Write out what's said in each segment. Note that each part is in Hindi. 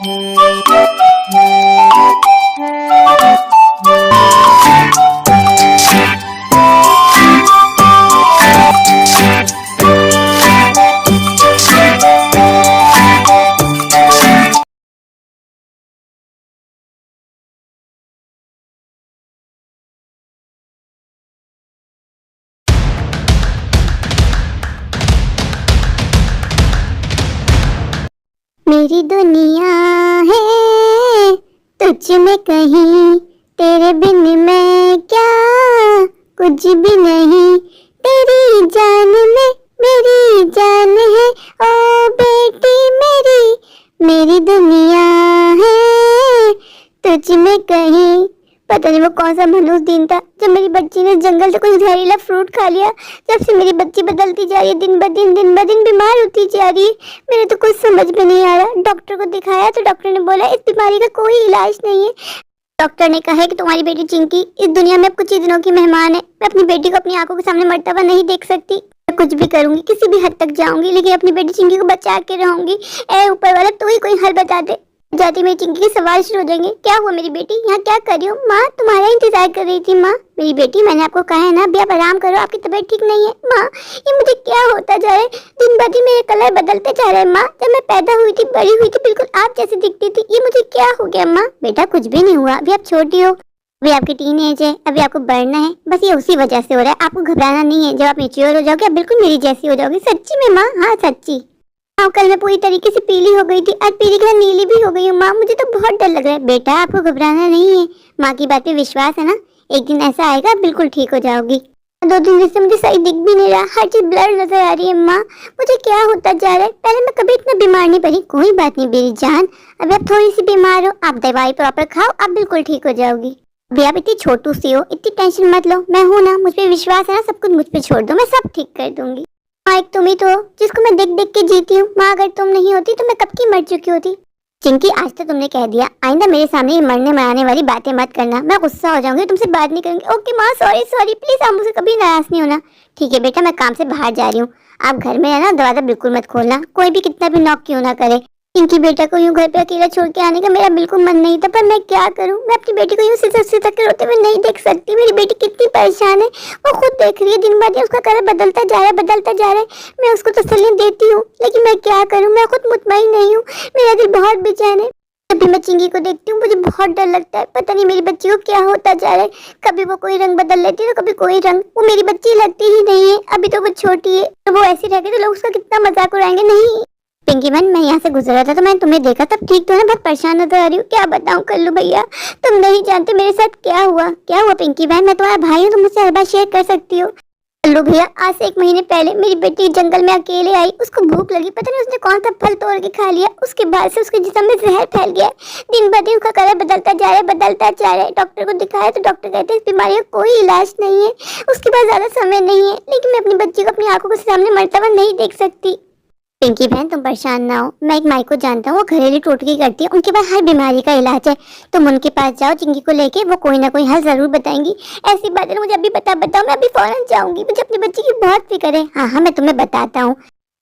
मेरी दुनिया है तुझ में कहीं, तेरे बिन मैं क्या कुछ भी नहीं। तेरी जान में मेरी जान है, ओ बेटी मेरी, मेरी दुनिया है तुझ में कहीं। पता नहीं वो कौन सा मनहूस दिन था जब मेरी बच्ची ने जंगल से कोई जहरीला फ्रूट खा लिया। जब से मेरी बच्ची बदलती जा रही है, दिन ब दिन बीमार होती जा रही है। मेरे तो कुछ समझ में नहीं आ रहा। डॉक्टर को दिखाया तो डॉक्टर ने बोला इस बीमारी का कोई इलाज नहीं है। डॉक्टर ने कहा है कि तुम्हारी बेटी चिंकी इस दुनिया में अब कुछ ही दिनों की मेहमान है। मैं अपनी बेटी को अपनी आंखों के सामने मरता हुआ नहीं देख सकती। मैं कुछ भी करूंगी, किसी भी हद तक जाऊंगी, लेकिन अपनी बेटी चिंकी को बचा के रहूंगी। ए ऊपर वाला तू ही कोई हल बता दे। जाती मेरी चिंकी के सवाल शुरू हो जाएंगे। क्या हुआ मेरी बेटी, यहाँ क्या कर रही हो? माँ तुम्हारा इंतजार कर रही थी। माँ मेरी बेटी, मैंने आपको कहा है ना अभी आप आराम करो, आपकी तबीयत ठीक नहीं है। माँ ये मुझे क्या होता जा रहा है, दिन ब दिन मेरे कलर बदलते जा रहे हैं। माँ जब मैं पैदा हुई थी, बड़ी हुई थी, बिल्कुल आप जैसी दिखती थी, ये मुझे क्या हो गया? माँ बेटा कुछ भी नहीं हुआ, अभी आप छोटी हो, अभी आपकी टीनेज है, अभी आपको बढ़ना है, बस ये उसी वजह से हो रहा है। आपको घबराना नहीं है, जब आप मेच्योर हो जाओगे आप बिल्कुल मेरी जैसी हो जाओगी। सच्ची में माँ, हाँ सच्ची। हाँ कल मैं पूरी तरीके से पीली हो गई थी, आज पीली के बाद नीली भी हो गई हूँ। माँ मुझे तो बहुत डर लग रहा है। बेटा आपको घबराना नहीं है, माँ की बात पे विश्वास है ना, एक दिन ऐसा आएगा बिल्कुल ठीक हो जाओगी। 2 दिन से मुझे सही दिख भी नहीं रहा, हर चीज ब्लर नजर आ रही है। माँ मुझे क्या होता जा रहा है, पहले मैं कभी इतना बीमार नहीं पड़ी। कोई बात नहीं मेरी जान, अभी आप थोड़ी सी बीमार हो, आप दवाई प्रॉपर खाओ, आप बिल्कुल ठीक हो जाओगी। अभी आप इतनी छोटू सी हो, इतनी टेंशन मत लो, मैं हूँ ना, मुझ पे विश्वास है ना, सब कुछ मुझ पे छोड़ दो, मैं सब ठीक कर दूंगी। माँ एक तुम ही तो हो जिसको मैं देख देख के जीती हूँ। माँ अगर तुम नहीं होती तो मैं कब की मर चुकी होती। चिंकी आज तो तुमने कह दिया, आइंदा मेरे सामने ये मरने मराने वाली बातें मत करना, मैं गुस्सा हो जाऊंगी, तुमसे बात नहीं करूंगी। ओके माँ, सॉरी सॉरी, प्लीज आप मुझसे कभी नाराज नहीं होना। ठीक है बेटा, मैं काम से बाहर जा रही हूँ, आप घर में रहना, दरवाजा बिल्कुल मत खोलना, कोई भी कितना भी नॉक क्यों ना करे। चिंकी बेटा को यूं घर पे अकेला छोड़ के आने का मेरा बिल्कुल मन नहीं था, पर मैं क्या करूं, मैं अपनी बेटी को यूं सिसक सिसक के रोते हुए नहीं देख सकती। मेरी बेटी कितनी परेशान है, वो खुद देख रही है, दिन ब दिन उसका कलर बदलता जा रहा है, बदलता जा रहा है। मैं उसको तसल्ली देती हूँ, लेकिन मैं क्या करूँ, मैं खुद मुतमईन नहीं हूँ, मेरा दिल बहुत बेचैन है। जब भी मैं चिंकी को देखती हूँ मुझे बहुत डर लगता है, पता नहीं मेरी बच्ची को क्या होता जा रहा है। कभी वो कोई रंग बदल लेती है तो कभी कोई रंग। वो मेरी बच्ची लगती ही नहीं है, अभी तो वो छोटी है, तो वो ऐसी रह गई तो लोग उसका कितना मजाक उड़ाएंगे। नहीं पिंकी बहन, मैं यहाँ से गुजर रहा था तो मैंने तुम्हें देखा, तब ठीक तो है ना, बहुत परेशान नजर आ रही हूँ। क्या बताऊँ कल्लू भैया, तुम नहीं जानते मेरे साथ क्या हुआ। क्या हुआ पिंकी बहन, मैं तुम्हारा भाई हूँ, तुम मुझसे हर बात शेयर कर सकती हो। कल्लू भैया आज से 1 महीने पहले मेरी बेटी जंगल में अकेले आई, उसको भूख लगी, पता नहीं उसने कौन सा फल तोड़ के खा लिया, उसके बाद से उसके जिस्म में जहर फैल गया। दिन ब दिन उसका कलर बदलता जा रहा है, बदलता जा रहा है। डॉक्टर को दिखाया तो डॉक्टर कहते हैं इस बीमारी का कोई इलाज नहीं है, उसके पास ज्यादा समय नहीं है। लेकिन मैं अपनी बच्ची को अपनी आंखों के सामने मरता हुआ नहीं देख सकती। पिंकी बहन तुम परेशान ना हो, मैं एक माई को जानता हूँ, वो घरेलू टोटके करती है, उनके पास हर बीमारी का इलाज है। तुम उनके पास जाओ चिंकी को लेके, वो कोई ना कोई हल जरूर बताएंगी। ऐसी बातें मुझे अभी बताओ, मैं अभी फौरन जाऊंगी, मुझे अपनी बच्ची की बहुत फिक्र है। हाँ मैं तुम्हें बताता हूँ,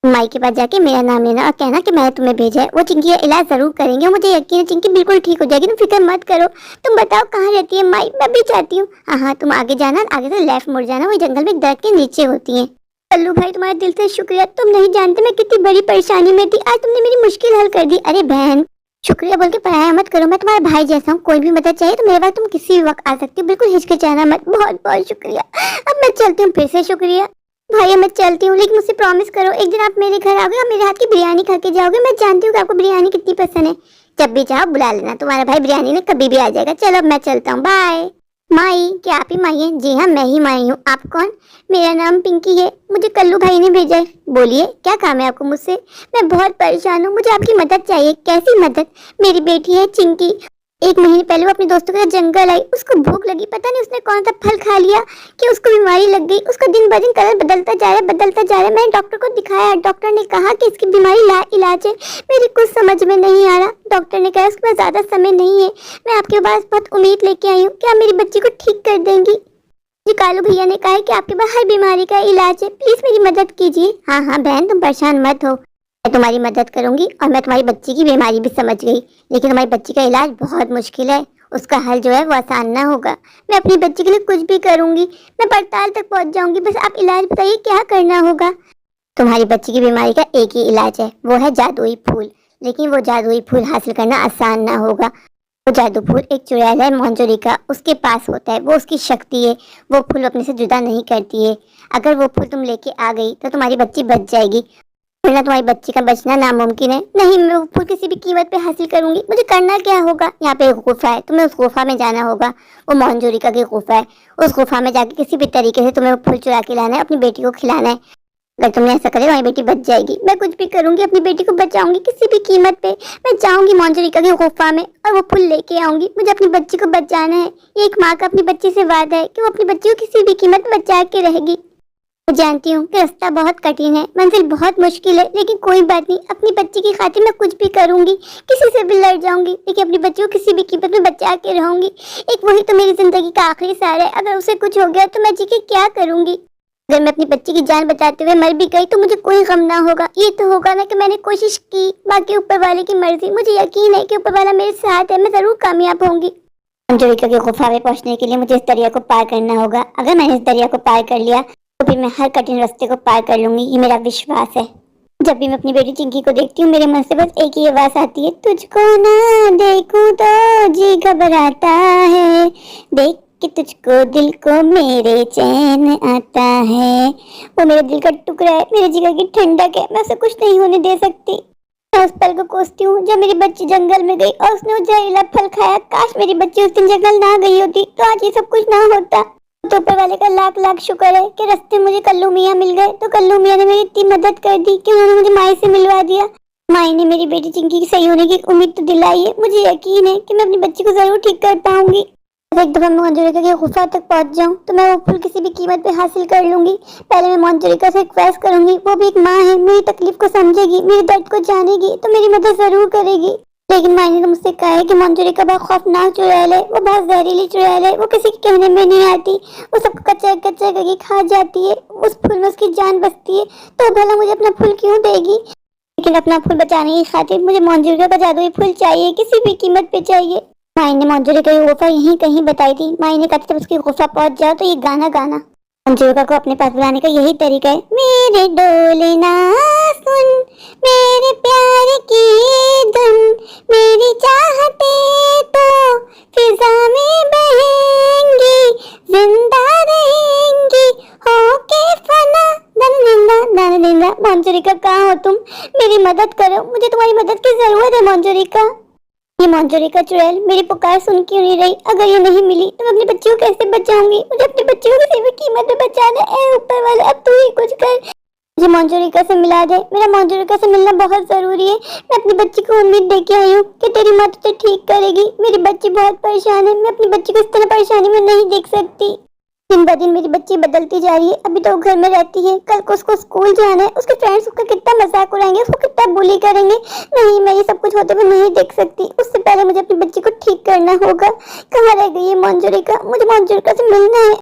माई के पास जाके मेरा नाम लेना और कहना कि मैंने तुम्हें भेजा है, वो चिंकी का इलाज जरूर करेंगे, मुझे यकीन है चिंकी बिल्कुल ठीक हो जाएगी, तुम फिक्र मत करो। तुम बताओ कहाँ रहती है माई, मैं भी चाहती हूँ। हाँ तुम आगे जाना, आगे से लेफ्ट मुड़ जाना, वो जंगल में दरख्त के नीचे होती है। कल्लू भाई तुम्हारे दिल से शुक्रिया, तुम नहीं जानते मैं कितनी बड़ी परेशानी में थी, आज तुमने मेरी मुश्किल हल कर दी। अरे बहन शुक्रिया बोल के पराया मत करो, मैं तुम्हारा भाई जैसा हूँ, कोई भी मदद चाहिए तो मेरे पास तुम किसी भी वक्त आ सकती हो, बिल्कुल हिचकिचाना मत। बहुत बहुत शुक्रिया, अब मैं चलती हूँ, फिर से शुक्रिया भाई, मैं चलती हूँ, लेकिन मुझसे प्रॉमिस करो एक दिन आप मेरे घर आओगे और मेरे हाथ की बिरयानी खा के जाओगे। मैं जानती हूँ कि आपको बिरयानी कितनी पसंद है, जब भी चाहो बुला लेना, तुम्हारा भाई बिरयानी में कभी भी आ जाएगा। चलो अब मैं चलता हूँ, बाय। माई, क्या आप ही माई है? जी हाँ मैं ही माई हूँ। आप कौन? मेरा नाम पिंकी है, मुझे कल्लू भाई ने भेजा है। बोलिए क्या काम है आपको मुझसे? मैं बहुत परेशान हूँ, मुझे आपकी मदद चाहिए। कैसी मदद? मेरी बेटी है चिंकी, 1 महीने पहले वो अपने दोस्तों के साथ जंगल आई, उसको भूख लगी, पता नहीं उसने कौन सा फल खा लिया कि उसको बीमारी लग गई। उसका दिन ब दिन कलर बदलता जा रहा है, बदलता जा रहा है। मैंने डॉक्टर को दिखाया, डॉक्टर ने कहा कि इसकी बीमारी ला इलाज है। मेरी कुछ समझ में नहीं आ रहा, डॉक्टर ने कहा उसके पास ज्यादा समय नहीं है। मैं आपके पास बहुत उम्मीद लेके आई हूँ, क्या मेरी बच्ची को ठीक कर देंगी? जी कालू भैया ने कहा है कि आपके पास हर बीमारी का इलाज है, प्लीज मेरी मदद कीजिए। हाँ बहन तुम परेशान मत हो, मैं तुम्हारी मदद करूंगी और मैं तुम्हारी बच्ची की बीमारी भी समझ गई, लेकिन तुम्हारी बच्ची का इलाज बहुत मुश्किल है। उसका हल जो है वो आसान ना होगा। मैं अपनी बच्ची के लिए कुछ भी करूंगी, मैं पड़ताल तक पहुंच जाऊंगी, बस आप इलाज बताइए क्या करना होगा। तुम्हारी बच्ची की बीमारी का एक ही इलाज है, वो है जादुई फूल। लेकिन वो जादुई फूल हासिल करना आसान ना होगा। वो जादू फूल एक चुड़ैल है मंजूरी का, उसके पास होता है, वो उसकी शक्ति है। वो फूल अपने से जुदा नहीं करती है। अगर वो फूल तुम लेके आ गई तो तुम्हारी बच्ची बच जाएगी, वरना तुम्हारी बच्ची का बचना नामुमकिन है। नहीं, मैं वो फूल किसी भी कीमत पे हासिल करूंगी। मुझे करना क्या होगा? यहाँ पे एक गुफा है, तुम्हें उस गुफा में जाना होगा। वो मंजूरिका की गुफा है। उस गुफा में जाके किसी भी तरीके से तुम्हें वो फूल चुरा के लाना है, अपनी बेटी को खिलाना है। अगर तुमने ऐसा करे तुम्हारी बेटी बच जाएगी। मैं कुछ भी करूंगी, अपनी बेटी को बचाऊंगी किसी भी कीमत पे। मैं जाऊंगी मंजूरिका की गुफा में और वो फूल लेके आऊंगी। मुझे अपनी बच्ची को बचाना है। ये एक माँ का अपनी बच्ची से वादा है कि वो अपनी बच्ची को किसी भी कीमत पे बचा के रहेगी। मैं जानती हूँ कि रास्ता बहुत कठिन है, मंजिल बहुत मुश्किल है, लेकिन कोई बात नहीं। अपनी बच्ची की खातिर मैं कुछ भी करूंगी, किसी से भी लड़ जाऊंगी, लेकिन अपनी बच्ची को किसी भी कीमत में बचा के रहूंगी। एक वही तो मेरी जिंदगी का आखिरी सहारा है। अगर उसे कुछ हो गया तो मैं जी के क्या करूंगी? अगर मैं अपनी बच्ची की जान बचाते हुए मर भी गई तो मुझे कोई गम ना होगा। ये तो होगा ना कि मैंने कोशिश की। बाकी ऊपर वाले की मर्जी। मुझे यकीन है कि ऊपर वाला मेरे साथ है, मैं जरूर कामयाब होंगी। मंजूरिका की गुफा में पहुंचने के लिए मुझे इस दरिया को पार करना होगा। अगर मैंने इस दरिया को पार कर लिया तो फिर मैं हर कठिन रास्ते को पार कर लूंगी, ये मेरा विश्वास है। जब भी मैं अपनी बेटी चिंकी को देखती हूँ मेरे मन से बस एक ही आवाज आती है, तुझको ना देखूं तो जी घबराता है, देख कि तुझको दिल को मेरे चैन आता है। वो मेरे दिल का टुकड़ा है, मेरे जिगर की ठंडक है, मैं उसे कुछ नहीं होने दे सकती। मैं उस पल को कोसती हूँ जब मेरी बच्ची जंगल में गई और उसने वो जहरीला फल खाया। काश मेरी बच्ची उस दिन जंगल ना गई होती तो आज ये सब कुछ ना होता। तो ऊपर वाले का लाख लाख शुक्र है कि रास्ते मुझे कल्लू मियाँ मिल गए। तो कल्लू मियाँ ने मेरी इतनी मदद कर दी कि उन्होंने मुझे माई से मिलवा दिया। माई ने मेरी बेटी चिंकी की सही होने की उम्मीद तो दिलाई है। मुझे यकीन है कि मैं अपनी बच्ची को जरूर ठीक कर पाऊंगी। एक दफा मैं मंजूरिका की गुफा तक पहुंच जाऊं तो मैं वो फूल किसी भी कीमत पे हासिल कर लूंगी। पहले मैं मंजूरिका से रिक्वेस्ट करूंगी, वो भी एक माँ है, मेरी तकलीफ को समझेगी, मेरे दर्द को जानेगी तो मेरी मदद जरूर करेगी। लेकिन माँ ने तो मुझसे कहा है कि मंजूरिका बहुत खौफनाक चुड़ैल है, वो बहुत जहरीली चुड़ैल है, वो किसी के कहने में नहीं आती, वो सबको कच्चा कच्चा करके खा जाती है। उस फूल में उसकी जान बसती है, तो भला मुझे अपना फूल क्यों देगी? लेकिन अपना फूल बचाने की खातिर मुझे मंजूरिका का जादुई फूल चाहिए, किसी भी कीमत पे चाहिए। माई ने मंजूरिका की गुफा यहीं कहीं बताई थी। माई ने कहा था उसकी गुफा पहुंच जाओ तो ये गाना गाना। मंजूरिका को अपने पास बुलाने का यही तरीका है, मेरे डोले ना सुन, मेरे प्यार की धुन, मेरी चाहते तो फिजा में बहेंगी, जिंदा रहेंगी होके फना। मंजूरिका कहाँ हो तुम? मेरी मदद करो, मुझे तुम्हारी मदद की जरूरत है मंजूरिका। ये मंजूरिका चुड़ैल मेरी पुकार सुन क्यों नहीं रही? अगर ये नहीं मिली तो मैं अपनी बच्ची को कैसे बचाऊंगी? मुझे अपनी बच्ची को किसी भी कीमत पे बचाना है। ऊपर वाले अब तू ही कुछ कर, मुझे मंजूरिका से मिला दे। मेरा मंजूरिका से मिलना बहुत जरूरी है। मैं अपनी बच्ची को उम्मीद देके आई हूँ कि तेरी माँ तुझे ठीक करेगी। मेरी बच्ची बहुत परेशान है, मैं अपनी बच्ची को इस तरह परेशानी में नहीं देख सकती। दिन ब दिन मेरी बच्ची बदलती जा रही है। अभी तो घर में रहती है, कल को उसको स्कूल जाना है, उसके फ्रेंड्स उसका कितना मजाक उड़ाएंगे, उसको कितना बुली करेंगे। नहीं, मैं ये सब कुछ होते हुए नहीं देख सकती। उससे पहले मुझे अपनी बच्ची को ठीक करना होगा। कहाँ रह गई है मंजूरिका? मुझे मंजूरिका से मिलना है।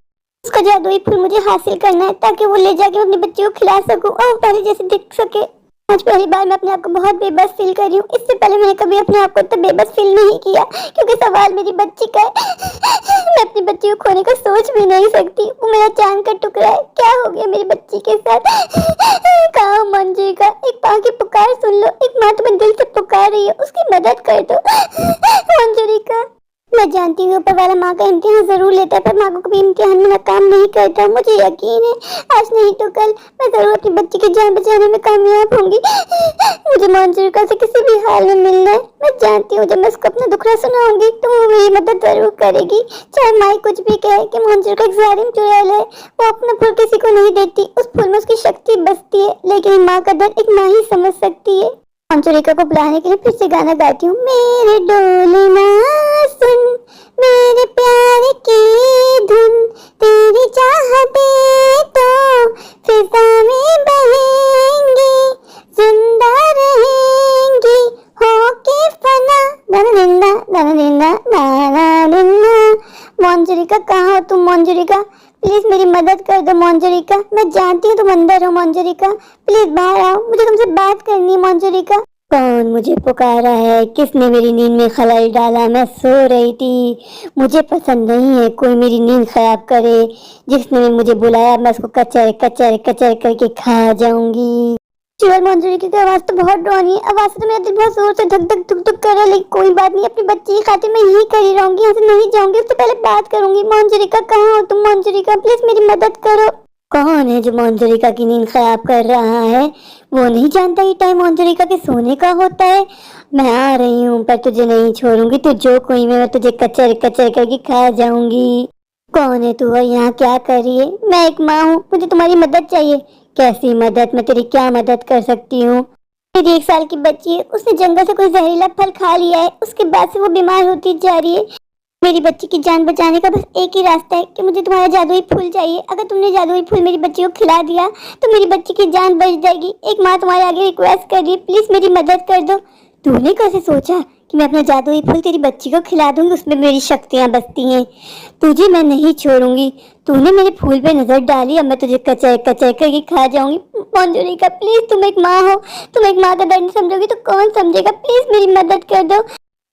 उसका जादुई फूल मुझे हासिल करना है ताकि वो ले जाके अपनी बच्ची को खिला सकूं और पहले जैसे दिख सके। आज पहली बार मैं अपने आप को बहुत बेबस फील कर रही हूँ। इससे पहले मैंने कभी अपने आप को इतना बेबस फील नहीं किया, क्योंकि सवाल मेरी बच्ची का है। मैं अपनी बच्ची को खोने का सोच भी नहीं सकती। वो मेरा जान का टुकड़ा है। क्या हो गया मेरी बच्ची के साथ? कहाँ मंजूरिका? एक माँ की पुकार सुन लो। एक माँ तुम्हें दिल से पुकार रही है, उसकी मदद कर दो मंजूरिका। मैं जानती हूँ ऊपर वाला माँ का इम्तिहान जरूर लेता है, पर माँ को कभी इम्तिहान में नाकाम नहीं करता। मुझे यकीन है आज नहीं तो कल मैं जरूर अपनी बच्ची की जान बचाने में कामयाब होंगी। मुझे मंजूरिका से किसी भी हाल में मिलना है। मैं जानती हूँ जब मैं उसको अपना दुखड़ा सुनाऊंगी तो वो मेरी मदद जरूर करेगी। चाहे माई कुछ भी कहे कि मंजूरिका एक जालिम चुड़ैल है, वो अपना फूल किसी को नहीं देती। उस फूल में उसकी शक्ति बसती है, लेकिन माँ का दर्द एक माँ ही समझ सकती है। मंजूरिका को बुलाने के लिए फिर से गाना गाती हूँ, मेरे डोले ना सुन, मेरे प्यार की धुन, तेरी चाहते तो फिजा में बहेंगी, जिंदा रहेंगी होके फना। मंजूरिका कहाँ हो तुम? मंजूरिका प्लीज मेरी मदद कर दो मंजरिका। मैं जानती हूँ तुम अंदर हो मंजरिका, प्लीज बाहर आओ, मुझे तुमसे बात करनी है मंजरिका। कौन मुझे पुकारा है? किसने मेरी नींद में खलल डाला? मैं सो रही थी। मुझे पसंद नहीं है कोई मेरी नींद खराब करे। जिसने मुझे बुलाया मैं उसको कचर कचर कचर करके खा जाऊंगी। शिवर मंजूरी की आवाज तो बहुत डरावनी है। आवाज से तो मेरा दिल बहुत जोर से धक धक धुक धुक कर रहा है, लेकिन कोई बात नहीं, अपनी बच्ची की खातिर मैं यही कर ही रहूंगी, यहाँ से नहीं जाऊंगी। उससे पहले बात करूंगी। मंजूरिका कहाँ हो तुम? मंजूरिका प्लीज मेरी मदद करो। कौन है जो मंजूरिका की नींद खराब कर रहा है? वो नहीं जानता ये टाइम मंजूरिका के सोने का होता है। मैं आ रही हूँ पर तुझे नहीं छोड़ूंगी। तू जो कोई मैं तुझे कचर कचर करके खा जाऊंगी। कौन है तू और यहाँ क्या कर रही है? मैं एक माँ हूँ, मुझे तुम्हारी मदद चाहिए। कैसी मदद? मैं तेरी क्या मदद कर सकती हूँ? मेरी 1 साल की बच्ची है, उसने जंगल से कोई जहरीला फल खा लिया है, उसके बाद से वो बीमार होती जा रही है। मेरी बच्ची की जान बचाने का बस एक ही रास्ता है कि मुझे तुम्हारा जादुई फूल चाहिए। अगर तुमने जादुई फूल मेरी बच्ची को खिला दिया तो मेरी बच्ची की जान बच जाएगी। एक माँ तुम्हारे आगे रिक्वेस्ट कर रही है, प्लीज मेरी मदद कर दो। तूने कैसे सोचा कि मैं अपना जादुई फूल तेरी बच्ची को खिला दूंगी? उसमें मेरी शक्तियां बसती हैं। तुझे मैं नहीं छोड़ूंगी। तूने मेरे फूल पे नजर डाली, अब मैं तुझे कचर कचर करके खा जाऊंगी। मंजूरिका प्लीज, तुम एक माँ हो, तुम एक माँ का दर्द नहीं समझोगी तो कौन समझेगा? प्लीज मेरी मदद कर दो।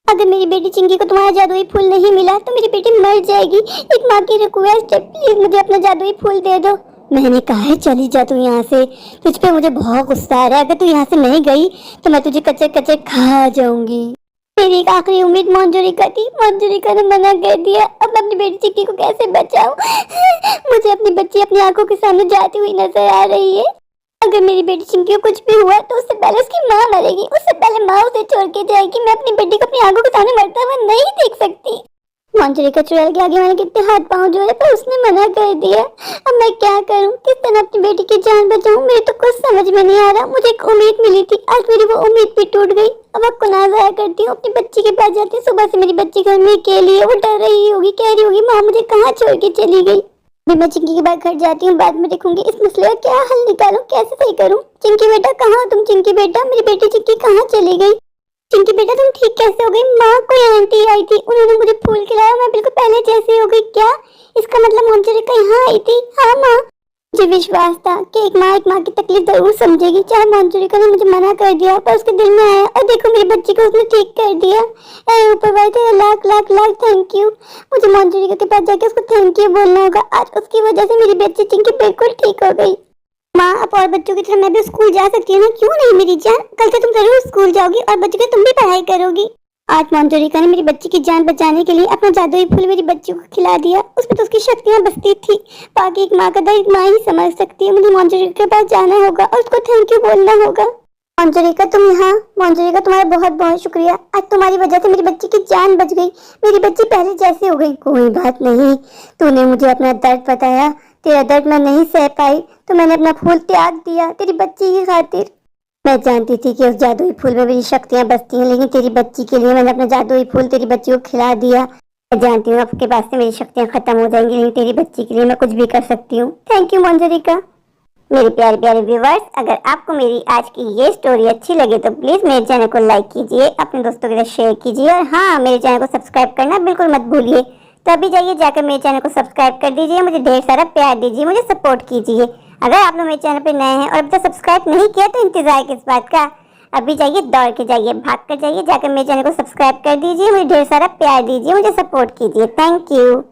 अगर मेरी बेटी चिंकी को तुम्हारा जादुई फूल नहीं मिला तो मेरी बेटी मर जाएगी। एक माँ की रिक्वेस्ट है, प्लीज मुझे अपना जादुई फूल दे दो। मैंने कहा है चली जा तू यहाँ से। तुझ पे मुझे बहुत गुस्सा आ रहा है। अगर तू यहाँ से नहीं गई तो मैं तुझे कच्चे कच्चे खा जाऊंगी। मेरी एक आखिरी उम्मीद मंजूरिका थी। मंजूरिका ने मना कर दिया। अब मैं अपनी बेटी चिक्की को कैसे बचाऊं? मुझे अपनी बच्ची अपनी आंखों के सामने जाती हुई नजर आ रही है। अगर मेरी बेटी चिंकी को कुछ भी हुआ तो उससे पहले उसकी माँ मरेगी, उससे पहले माँ उसे छोड़ के जाएगी। मैं अपनी बेटी को अपनी आंखों के सामने मरता हुआ नहीं देख सकती। मंजूरिका चुड़ैल के आगे मैंने कितने हाथ पांव जोड़े पर उसने मना कर दिया। अब मैं क्या करूं? किस तरह अपनी बेटी की जान बचाऊं? मेरे तो कुछ समझ में नहीं आ रहा। मुझे एक उम्मीद मिली थी, आज मेरी वो उम्मीद भी टूट गई। अब आपको ना जाया करती हूँ, अपनी बच्ची के पास जाती हूँ। सुबह से मेरी बच्ची घर में अकेली है। वो डर रही होगी, कह रही होगी माँ मुझे कहाँ छोड़ के चली गई। अभी मैं चिंकी के बाद घर जाती हूँ, बाद में देखूंगी इस मसले का क्या हल निकालूं, कैसे सही करूं। चिंकी बेटा कहाँ हो तुम? चिंकी बेटा, मेरी बेटी चिंकी कहाँ चली गई? चिंकी बेटा तुम ठीक कैसे हो गई? माँ कोई आंटी आई थी, उन्होंने मुझे फूल खिलाया, मैं बिल्कुल पहले जैसी हो गई। क्या इसका मतलब मंजूरिका यहाँ आई थी? हाँ माँ, मुझे विश्वास था कि एक माँ की तकलीफ जरूर समझेगी। चाहे मंजूरिका ने मुझे मना कर दिया पर उसके दिल में आया और देखो मेरी बच्ची को उसने ठीक कर दिया। अरे ऊपर वाले तेरा लाख लाख लाख थैंक यू। मुझे मंजूरिका के पास जाके उसको थैंक यू बोलना होगा। आज उसकी वजह से मेरी बच्ची चिंकी बिल्कुल ठीक हो गई। माँ अब और बच्चों की तरह मैं भी स्कूल जा सकती हूँ ना? क्यों नहीं मेरी जान, कल से तुम जरूर स्कूल जाओगी और बच्चों की तुम भी पढ़ाई करोगी। आज मंजूरिका ने मेरी बच्ची की जान बचाने के लिए अपना जादुई फूल मेरी बच्ची को खिला दिया। उसमें तो उसकी शक्तियाँ बसती थी। बाकी एक माँ का दर्द माँ ही समझ सकती है। मुझे मंजूरिका के पास जाना होगा और उसको थैंक यू बोलना होगा। मंजूरिका तुम यहाँ? मंजूरिका तुम्हारा बहुत बहुत शुक्रिया। आज तुम्हारी वजह से मेरी बच्ची की जान बच गई। मेरी बच्ची पहले जैसी हो गई। कोई बात नहीं, तूने मुझे अपना दर्द बताया, तेरा दर्द मैं नहीं सह पाई तो मैंने अपना फूल त्याग दिया तेरी बच्ची की खातिर। मैं जानती थी कि उस जादुई फूल में मेरी शक्तियाँ बसती हैं, लेकिन तेरी बच्ची के लिए मैंने अपना जादुई फूल तेरी बच्ची को खिला दिया। मैं जानती हूँ आपके पास से मेरी शक्तियाँ खत्म हो जाएंगी, लेकिन तेरी बच्ची के लिए मैं कुछ भी कर सकती हूँ। Thank you Manjurika. मेरे प्यारे प्यारे व्यूवर्स, अगर आपको मेरी आज की ये स्टोरी अच्छी लगे तो प्लीज मेरे चैनल को लाइक कीजिए, अपने दोस्तों के साथ शेयर कीजिए और हाँ, मेरे चैनल को सब्सक्राइब करना बिल्कुल मत भूलिए। तो अभी जाइए जाकर मेरे चैनल को सब्सक्राइब कर दीजिए, मुझे ढेर सारा प्यार दीजिए, मुझे सपोर्ट कीजिए। अगर आप लोग मेरे चैनल पे नए हैं और अभी तक सब्सक्राइब नहीं किया तो इंतजार किस बात का? अभी जाइए, दौड़ के जाइए, भाग कर जाइए, जाकर मेरे चैनल को सब्सक्राइब कर दीजिए, मुझे ढेर सारा प्यार दीजिए, मुझे सपोर्ट कीजिए। Thank you.